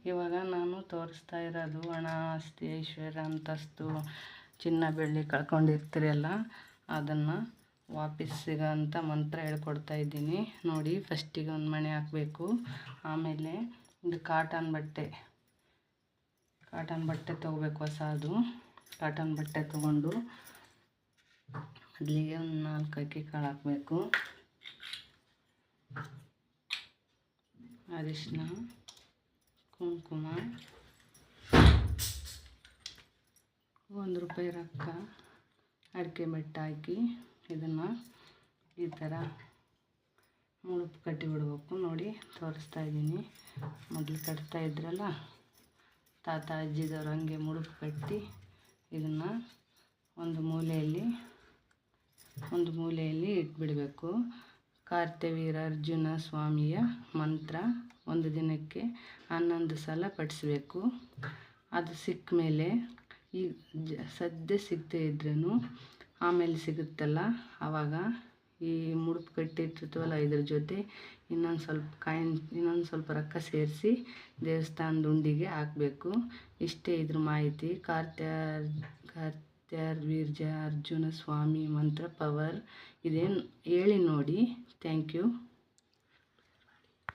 ಇವಾಗ ನಾನು ತೋರಿಸ್ತಾ ಇರೋದು ಹಣ, ಆಸ್ತಿ, ಐಶ್ವರ್ಯ, ಅಂತಸ್ತು, ಚಿನ್ನ ಬೆಳ್ಳಿ ಕಳ್ಕೊಂಡಿರ್ತೀರಲ್ಲ ಅದನ್ನು ವಾಪಸ್ ಸಿಗೋಂಥ ಮಂತ್ರ ಹೇಳ್ಕೊಡ್ತಾ ಇದ್ದೀನಿ ನೋಡಿ. ಫಸ್ಟಿಗೆ ಒಂದು ಮಣೆ ಹಾಕಬೇಕು. ಆಮೇಲೆ ಇದು ಕಾಟನ್ ಬಟ್ಟೆ ತೊಗೋಬೇಕು, ಹೊಸದು ಕಾಟನ್ ಬಟ್ಟೆ ತೊಗೊಂಡು ಮೊದಲಿಗೆ ಒಂದು 4 ಅಕ್ಕಿ ಕಾಳು ಹಾಕಬೇಕು. ಅರಿಶಿನ, ಕುಂಕುಮ, 1 ರೂಪಾಯಿ ರೊಕ್ಕ, ಅಡಿಕೆ ಮೆಟ್ಟ ಹಾಕಿ ಇದನ್ನು ಈ ಥರ ಮುಡುಪು ಕಟ್ಟಿ ಬಿಡಬೇಕು ನೋಡಿ. ತೋರಿಸ್ತಾ ಇದ್ದೀನಿ. ಮೊದಲು ಕಟ್ತಾ ಇದ್ರಲ್ಲ ತಾತ ಅಜ್ಜಿದವ್ರು, ಹಂಗೆ ಮುಡುಪು ಕಟ್ಟಿ ಇದನ್ನು ಒಂದು ಮೂಲೆಯಲ್ಲಿ ಇಟ್ಬಿಡಬೇಕು. ಕಾರ್ತವೀರ ಅರ್ಜುನ ಸ್ವಾಮಿಯ ಮಂತ್ರ 1 ದಿನಕ್ಕೆ 11 ಸಲ ಪಠಿಸ್ಬೇಕು. ಅದು ಸಿಕ್ಕ ಮೇಲೆ ಈ ಸದ್ಯ ಸಿಗದೇ ಇದ್ರೂ ಆಮೇಲೆ ಸಿಗುತ್ತಲ್ಲ, ಆವಾಗ ಈ ಮುಡುಪು ಕಟ್ಟಿರ್ತೀವಲ್ಲ ಇದ್ರ ಜೊತೆ ಇನ್ನೊಂದು ಸ್ವಲ್ಪ ರೊಕ್ಕ ಸೇರಿಸಿ ದೇವಸ್ಥಾನದ ಉಂಡಿಗೆ ಹಾಕಬೇಕು. ಇಷ್ಟೇ ಇದ್ರ ಮಾಹಿತಿ. ಕಾರ್ತವೀರ್ಯ ಅರ್ಜುನ ಸ್ವಾಮಿ ಮಂತ್ರ ಪವರ್ ಇದೇನು ಹೇಳಿ ನೋಡಿ. Thank you.